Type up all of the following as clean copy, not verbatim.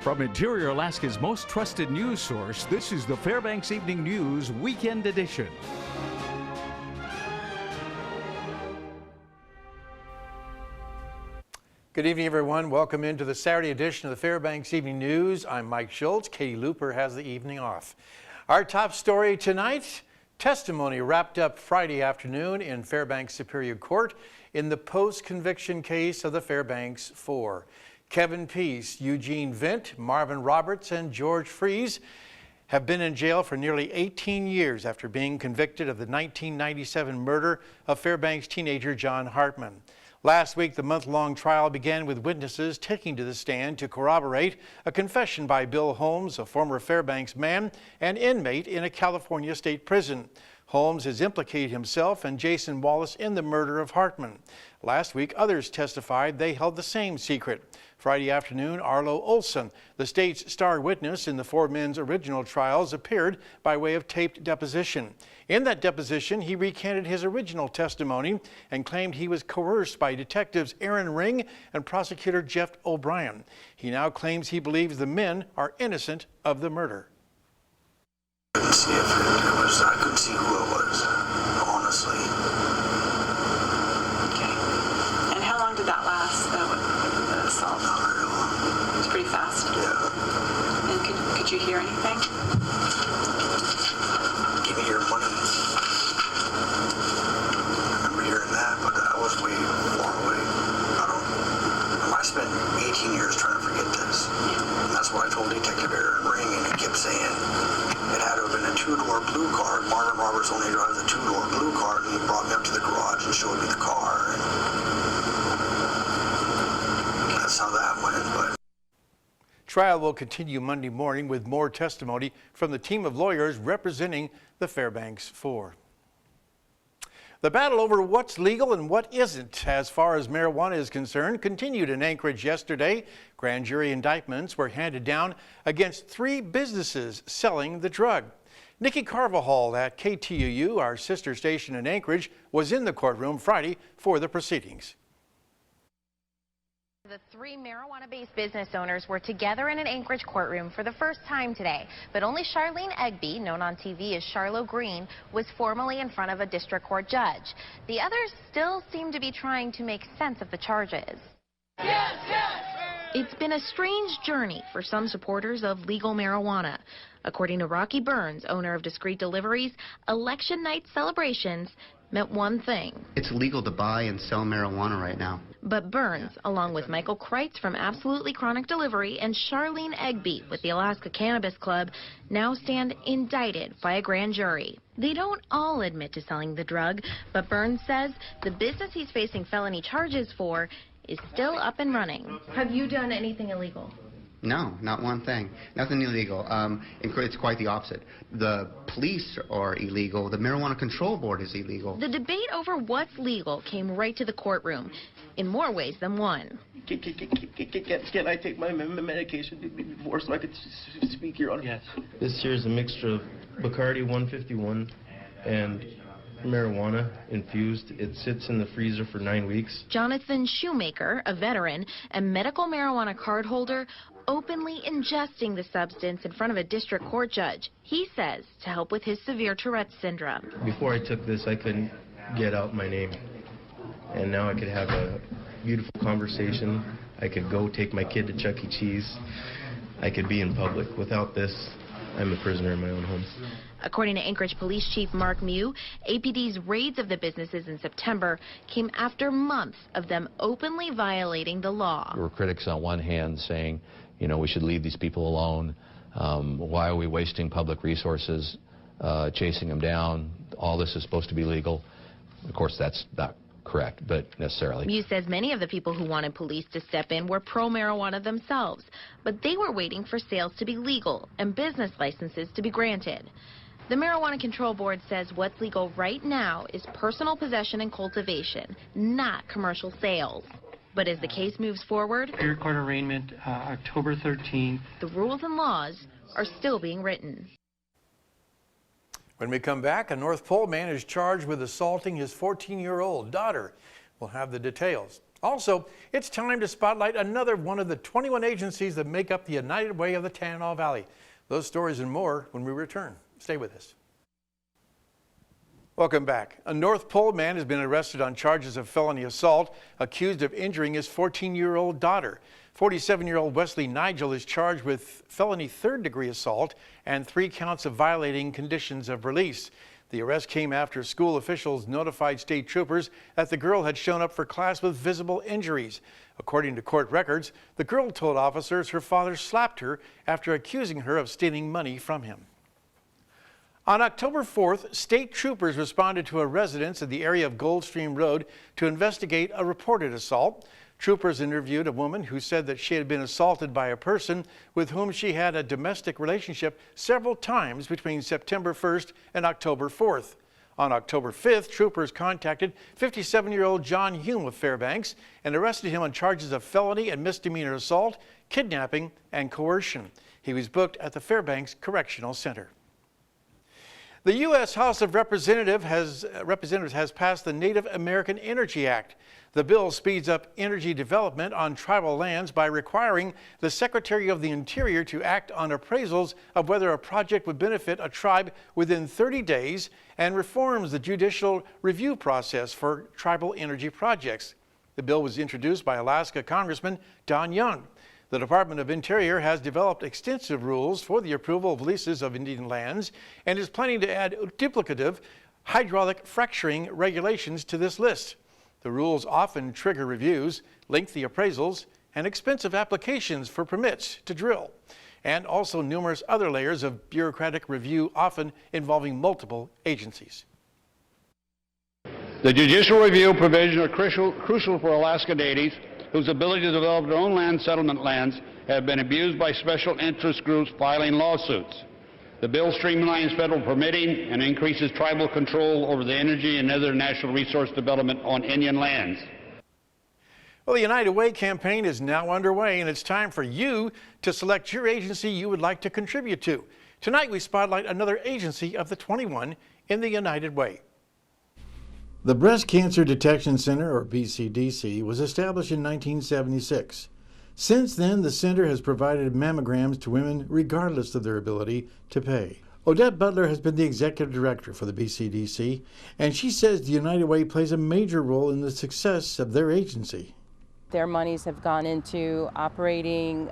From Interior Alaska's most trusted news source, this is the Fbx Evening News Weekend Edition. Good evening, everyone. Welcome into the Saturday edition of the Fbx Evening News. I'm Mike Schultz. Katie Looper has the evening off. Our top story tonight, testimony wrapped up Friday afternoon in Fairbanks Superior Court in the post-conviction case of the Fbx Four. Kevin Peace, Eugene Vint, Marvin Roberts, and George Fries have been in jail for nearly 18 years after being convicted of the 1997 murder of Fairbanks teenager John Hartman. Last week, the month-long trial began with witnesses taking to the stand to corroborate a confession by Bill Holmes, a former Fairbanks man and inmate in a California state prison. Holmes has implicated himself and Jason Wallace in the murder of Hartman. Last week, others testified they held the same secret. Friday afternoon, Arlo Olson, the state's star witness in the four men's original trials, appeared by way of taped deposition. In that deposition, he recanted his original testimony and claimed he was coerced by detectives Aaron Ring and prosecutor Jeff O'Brien. He now claims he believes the men are innocent of the murder. I couldn't see I couldn't see who it was, honestly. Okay. And how long did that last, the assault? Not very long. It was pretty fast? Yeah. And could you hear anything? Give me your money. I remember hearing that, but I was way far away. I spent 18 years trying to forget this. Yeah. And that's what I told Detective Aaron Ring, and he kept saying it had to have been a two-door blue car. Marvin Roberts only drives a two-door blue car, and he brought me up to the garage and showed me the car. And that's how that went. But Trial will continue Monday morning with more testimony from the team of lawyers representing the Fairbanks Four. The battle over what's legal and what isn't as far as marijuana is concerned continued in Anchorage yesterday. Grand jury indictments were handed down against 3 businesses selling the drug. Nikki Carvajal at KTUU, our sister station in Anchorage, was in the courtroom Friday for the proceedings. The 3 marijuana-based business owners were together in an Anchorage courtroom for the first time today, but only Charlene Egby, known on TV as Charlo Green, was formally in front of a district court judge. The others still seem to be trying to make sense of the charges. Yes, yes! It's been a strange journey for some supporters of legal marijuana. According to Rocky Burns, owner of Discreet Deliveries, election night celebrations meant one thing. It's legal to buy and sell marijuana right now. But Burns, along with Michael Kreitz from Absolutely Chronic Delivery and Charlene Egby with the Alaska Cannabis Club, now stand indicted by a grand jury. They don't all admit to selling the drug, but Burns says the business he's facing felony charges for is still up and running. Have you done anything illegal? No, not one thing. Nothing illegal. It's quite the opposite. The police are illegal. The Marijuana Control Board is illegal. The debate over what's legal came right to the courtroom, in more ways than one. Can I take my medication before so I could speak, Your Honor? Yes. This here is a mixture of Bacardi 151 and marijuana infused. It sits in the freezer for 9 weeks. Jonathan Shoemaker, a veteran and medical marijuana card holder, openly ingesting the substance in front of a district court judge. He says to help with his severe Tourette's syndrome. Before I took this, I couldn't get out my name. And now I could have a beautiful conversation. I could go take my kid to Chuck E. Cheese. I could be in public. Without this, I'm a prisoner in my own home. According to Anchorage Police Chief Mark Mew, APD's raids of the businesses in September came after months of them openly violating the law. There were critics on one hand saying, you know, we should leave these people alone. Why are we wasting public resources, chasing them down? All this is supposed to be legal. Of course, that's not correct, but necessarily. Mew says many of the people who wanted police to step in were pro-marijuana themselves, but they were waiting for sales to be legal and business licenses to be granted. The Marijuana Control Board says what's legal right now is personal possession and cultivation, not commercial sales. But as the case moves forward, Superior Court arraignment, October 13th. The rules and laws are still being written. When we come back, a North Pole man is charged with assaulting his 14-year-old daughter. We'll have the details Also, it's time to spotlight another one of the 21 agencies that make up the United Way of the Tanana Valley. Those stories and more when we return. Stay with us. Welcome back. A North Pole man has been arrested on charges of felony assault, accused of injuring his 14-year-old daughter. 47-year-old Wesley Nigel is charged with felony third-degree assault and 3 counts of violating conditions of release. The arrest came after school officials notified state troopers that the girl had shown up for class with visible injuries. According to court records, the girl told officers her father slapped her after accusing her of stealing money from him. On October 4th, state troopers responded to a residence in the area of Goldstream Road to investigate a reported assault. Troopers interviewed a woman who said that she had been assaulted by a person with whom she had a domestic relationship several times between September 1st and October 4th. On October 5th, troopers contacted 57-year-old John Hume of Fairbanks and arrested him on charges of felony and misdemeanor assault, kidnapping, and coercion. He was booked at the Fairbanks Correctional Center. The U.S. House of Representatives has passed the Native American Energy Act. The bill speeds up energy development on tribal lands by requiring the Secretary of the Interior to act on appraisals of whether a project would benefit a tribe within 30 days and reforms the judicial review process for tribal energy projects. The bill was introduced by Alaska Congressman Don Young. The Department of Interior has developed extensive rules for the approval of leases of Indian lands and is planning to add duplicative hydraulic fracturing regulations to this list. The rules often trigger reviews, lengthy appraisals, and expensive applications for permits to drill, and also numerous other layers of bureaucratic review, often involving multiple agencies. The judicial review provisions are crucial for Alaska Natives whose ability to develop their own land settlement lands have been abused by special interest groups filing lawsuits. The bill streamlines federal permitting and increases tribal control over the energy and other national resource development on Indian lands. Well, the United Way campaign is now underway, and it's time for you to select your agency you would like to contribute to. Tonight, we spotlight another agency of the 21 in the United Way. The Breast Cancer Detection Center, or BCDC, was established in 1976. Since then, the center has provided mammograms to women regardless of their ability to pay. Odette Butler has been the executive director for the BCDC, and she says the United Way plays a major role in the success of their agency. Their monies have gone into operating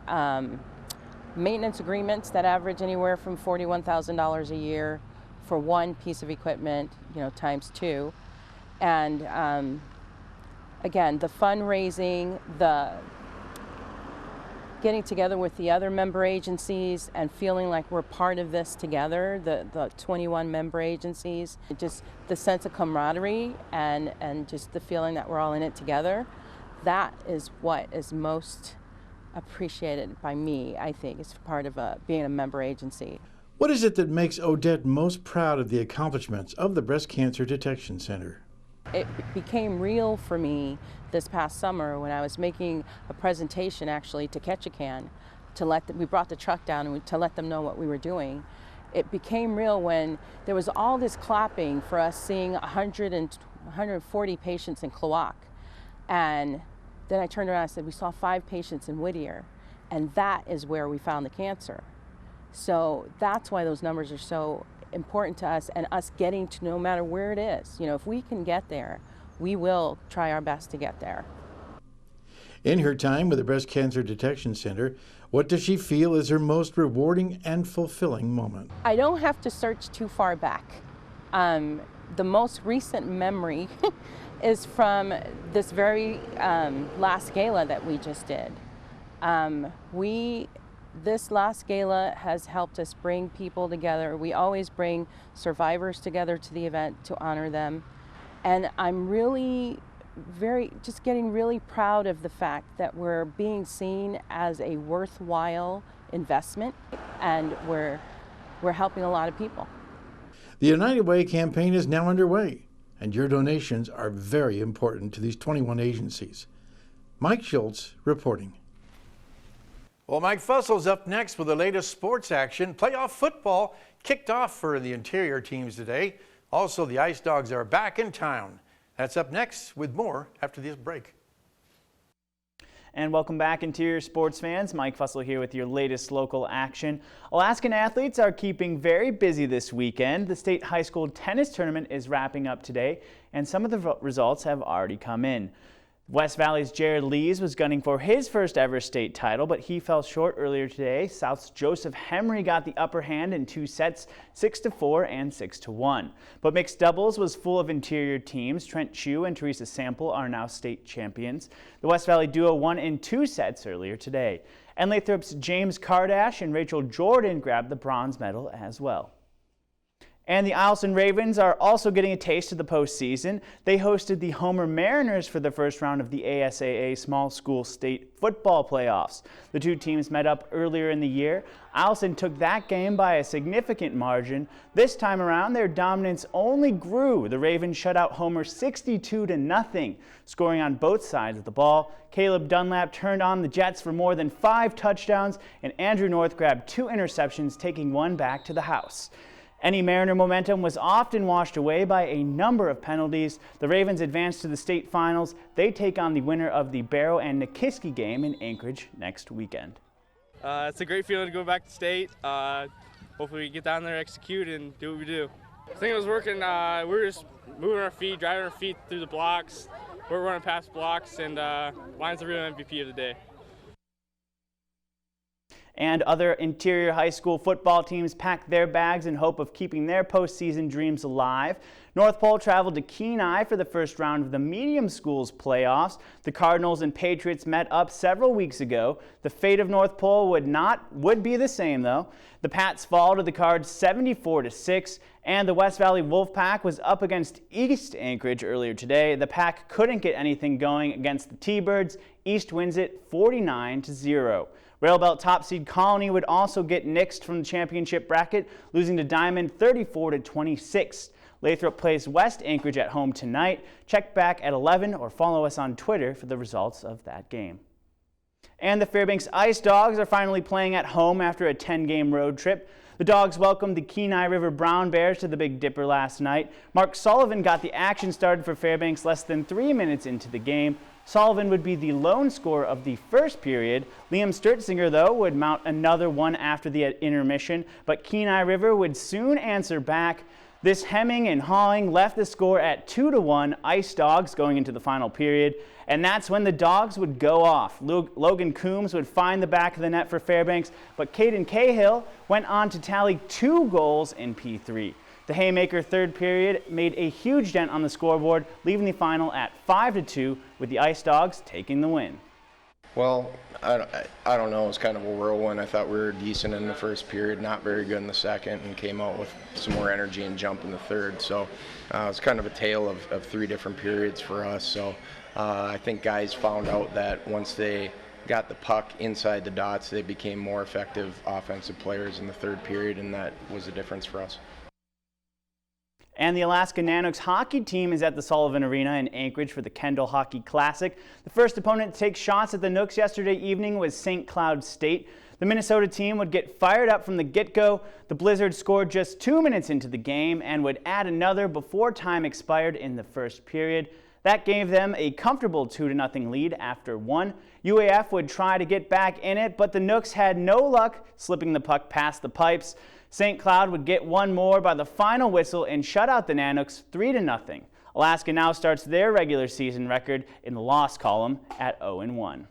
maintenance agreements that average anywhere from $41,000 a year for one piece of equipment, times 2. And again, the fundraising, the getting together with the other member agencies and feeling like we're part of this together, the 21 member agencies, just the sense of camaraderie and just the feeling that we're all in it together, that is what is most appreciated by me, I think, as part of being a member agency. What is it that makes Odette most proud of the accomplishments of the Breast Cancer Detection Center? It became real for me this past summer when I was making a presentation actually to Ketchikan we brought the truck down and to let them know what we were doing. It became real when there was all this clapping for us seeing 140 patients in Kloak. And then I turned around and I said, we saw 5 patients in Whittier, and that is where we found the cancer. So that's why those numbers are so important to us, and us getting to, no matter where it is, if we can get there, we will try our best to get there. In her time with the Breast Cancer Detection Center, what does she feel is her most rewarding and fulfilling moment? I don't have to search too far back. The most recent memory is from this very last gala that we just did. This last gala has helped us bring people together. We always bring survivors together to the event to honor them. And I'm really just getting really proud of the fact that we're being seen as a worthwhile investment, and we're helping a lot of people. The United Way campaign is now underway, and your donations are very important to these 21 agencies. Mike Schultz reporting. Well, Mike Fussel's up next with the latest sports action. Playoff football kicked off for the interior teams today. Also, the Ice Dogs are back in town. That's up next with more after this break. And welcome back, Interior sports fans. Mike Fussell here with your latest local action. Alaskan athletes are keeping very busy this weekend. The state high school tennis tournament is wrapping up today, and some of the results have already come in. West Valley's Jared Lees was gunning for his first ever state title, but he fell short earlier today. South's Joseph Hemry got the upper hand in 2 sets, 6-4 and 6-1. But mixed doubles was full of Interior teams. Trent Chu and Teresa Sample are now state champions. The West Valley duo won in 2 sets earlier today. And Lathrop's James Kardash and Rachel Jordan grabbed the bronze medal as well. And the Eielson Ravens are also getting a taste of the postseason. They hosted the Homer Mariners for the first round of the ASAA Small School State Football Playoffs. The two teams met up earlier in the year. Eielson took that game by a significant margin. This time around, their dominance only grew. The Ravens shut out Homer 62-0, scoring on both sides of the ball. Caleb Dunlap turned on the Jets for more than 5 touchdowns, and Andrew North grabbed 2 interceptions, taking one back to the house. Any Mariner momentum was often washed away by a number of penalties. The Ravens advance to the state finals. They take on the winner of the Barrow and Nikiski game in Anchorage next weekend. It's a great feeling to go back to state. Hopefully we get down there, execute, and do what we do. I think it was working. We were just moving our feet, driving our feet through the blocks. We're running past blocks, and Lions the real MVP of the day. And other Interior high school football teams packed their bags in hope of keeping their postseason dreams alive. North Pole traveled to Kenai for the first round of the medium schools playoffs. The Cardinals and Patriots met up several weeks ago. The fate of North Pole would be the same though. The Pats fall to the Cards 74-6, and the West Valley Wolfpack was up against East Anchorage earlier today. The Pack couldn't get anything going against the T-Birds. East wins it 49-0. Railbelt top seed Colony would also get nixed from the championship bracket, losing to Diamond 34-26. Lathrop plays West Anchorage at home tonight. Check back at 11 or follow us on Twitter for the results of that game. And the Fairbanks Ice Dogs are finally playing at home after a 10-game road trip. The Dogs welcomed the Kenai River Brown Bears to the Big Dipper last night. Mark Sullivan got the action started for Fairbanks less than 3 minutes into the game. Sullivan would be the lone scorer of the first period. Liam Sturtzinger, though, would mount another one after the intermission, but Kenai River would soon answer back. This hemming and hawing left the score at 2-1 Ice Dogs going into the final period, and that's when the Dogs would go off. Logan Coombs would find the back of the net for Fairbanks, but Caden Cahill went on to tally 2 goals in P3. The Haymaker third period made a huge dent on the scoreboard, leaving the final at 5-2, with the Ice Dogs taking the win. Well, I don't know. It was kind of a whirlwind. I thought we were decent in the first period, not very good in the second, and came out with some more energy and jump in the third. So it's kind of a tale of 3 different periods for us. So I think guys found out that once they got the puck inside the dots, they became more effective offensive players in the third period, and that was the difference for us. And the Alaska Nanooks hockey team is at the Sullivan Arena in Anchorage for the Kendall Hockey Classic. The first opponent to take shots at the Nooks yesterday evening was St. Cloud State. The Minnesota team would get fired up from the get-go. The Blizzards scored just 2 minutes into the game and would add another before time expired in the first period. That gave them a comfortable 2-0 lead after 1. UAF would try to get back in it, but the Nooks had no luck slipping the puck past the pipes. St. Cloud would get one more by the final whistle and shut out the Nanooks 3-0. Alaska now starts their regular season record in the loss column at 0-1.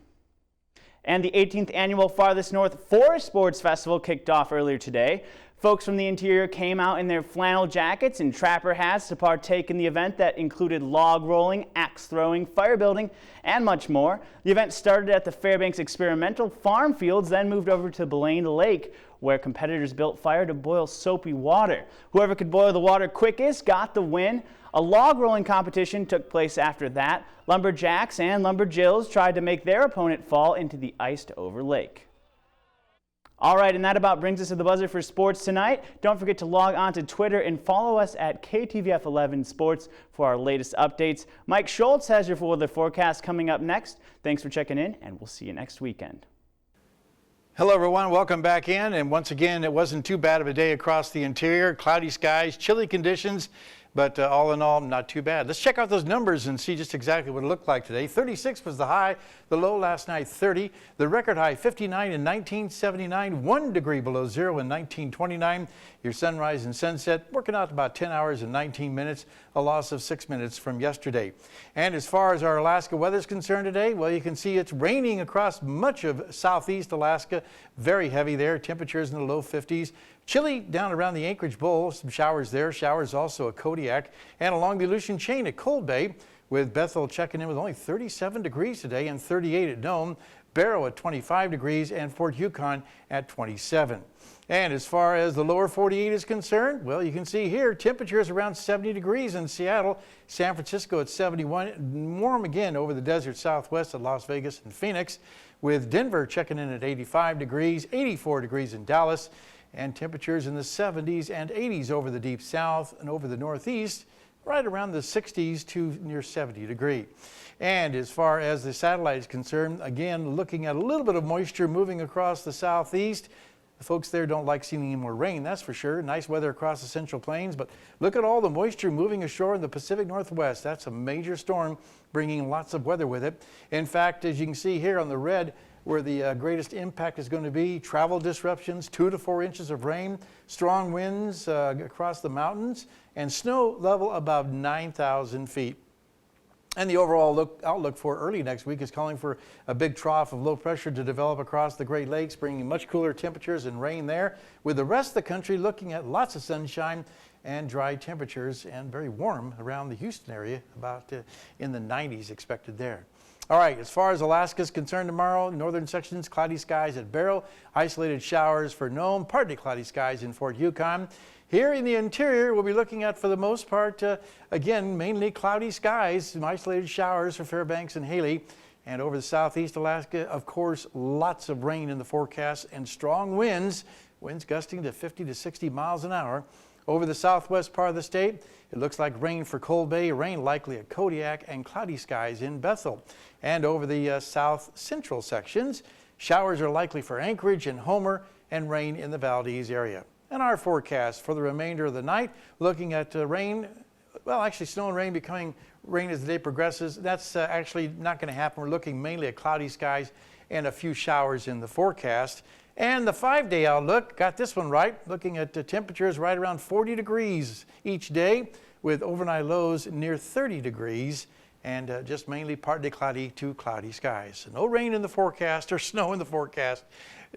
And the 18th annual Farthest North Forest Sports Festival kicked off earlier today. Folks from the interior came out in their flannel jackets and trapper hats to partake in the event that included log rolling, axe throwing, fire building, and much more. The event started at the Fairbanks Experimental Farm Fields, then moved over to Blaine Lake, where competitors built fire to boil soapy water. Whoever could boil the water quickest got the win. A log rolling competition took place after that. Lumberjacks and Lumberjills tried to make their opponent fall into the iced over lake. All right, and that about brings us to the buzzer for sports tonight. Don't forget to log on to Twitter and follow us at KTVF11 Sports for our latest updates. Mike Schultz has your weather forecast coming up next. Thanks for checking in, and we'll see you next weekend. Hello everyone, welcome back in, and once again it wasn't too bad of a day across the interior. Cloudy skies, chilly conditions, But all in all, not too bad. Let's check out those numbers and see just exactly what it looked like today. 36 was the high, the low last night 30. The record high 59 in 1979, 1 degree below zero in 1929. Your sunrise and sunset working out about 10 hours and 19 minutes, a loss of 6 minutes from yesterday. And as far as our Alaska weather is concerned today, well, you can see it's raining across much of southeast Alaska. Very heavy there, temperatures in the low 50s. Chilly down around the Anchorage Bowl, some showers there, showers also at Kodiak, and along the Aleutian Chain at Cold Bay, with Bethel checking in with only 37 degrees today and 38 at Nome, Barrow at 25 degrees, and Fort Yukon at 27. And as far as the lower 48 is concerned, well, you can see here temperatures around 70 degrees in Seattle, San Francisco at 71, warm again over the desert southwest at Las Vegas and Phoenix, with Denver checking in at 85 degrees, 84 degrees in Dallas, and temperatures in the 70s and 80s over the deep south and over the northeast, right around the 60s to near 70 degree. And as far as the satellite is concerned, again, looking at a little bit of moisture moving across the southeast. The folks there don't like seeing any more rain, that's for sure. Nice weather across the Central Plains, but look at all the moisture moving ashore in the Pacific Northwest. That's a major storm bringing lots of weather with it. In fact, as you can see here on the red, where the greatest impact is going to be, travel disruptions, 2 to 4 inches of rain, strong winds across the mountains, and snow level above 9,000 feet. And the overall outlook for early next week is calling for a big trough of low pressure to develop across the Great Lakes, bringing much cooler temperatures and rain there, with the rest of the country looking at lots of sunshine and dry temperatures and very warm around the Houston area, about in the 90s expected there. All right, as far as Alaska is concerned tomorrow, northern sections, cloudy skies at Barrow, isolated showers for Nome, partly cloudy skies in Fort Yukon. Here in the interior, we'll be looking at, for the most part, again, mainly cloudy skies, some isolated showers for Fairbanks and Haley. And over the southeast Alaska, of course, lots of rain in the forecast and strong winds gusting to 50 to 60 miles an hour. Over the southwest part of the state, it looks like rain for Cold Bay, rain likely at Kodiak, and cloudy skies in Bethel. And over the south central sections, showers are likely for Anchorage and Homer, and rain in the Valdez area. And our forecast for the remainder of the night, looking at rain, well, actually snow and rain becoming rain as the day progresses. That's actually not going to happen. We're looking mainly at cloudy skies and a few showers in the forecast. And the 5-day outlook, got this one right, looking at temperatures right around 40 degrees each day, with overnight lows near 30 degrees, and just mainly partly cloudy to cloudy skies. So no rain in the forecast or snow in the forecast.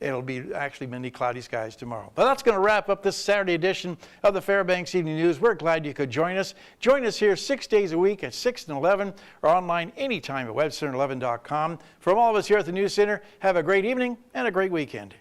It'll be actually mainly cloudy skies tomorrow. But that's going to wrap up this Saturday edition of the Fairbanks Evening News. We're glad you could join us. Join us here 6 days a week at 6 and 11, or online anytime at webcenter11.com. From all of us here at the News Center, have a great evening and a great weekend.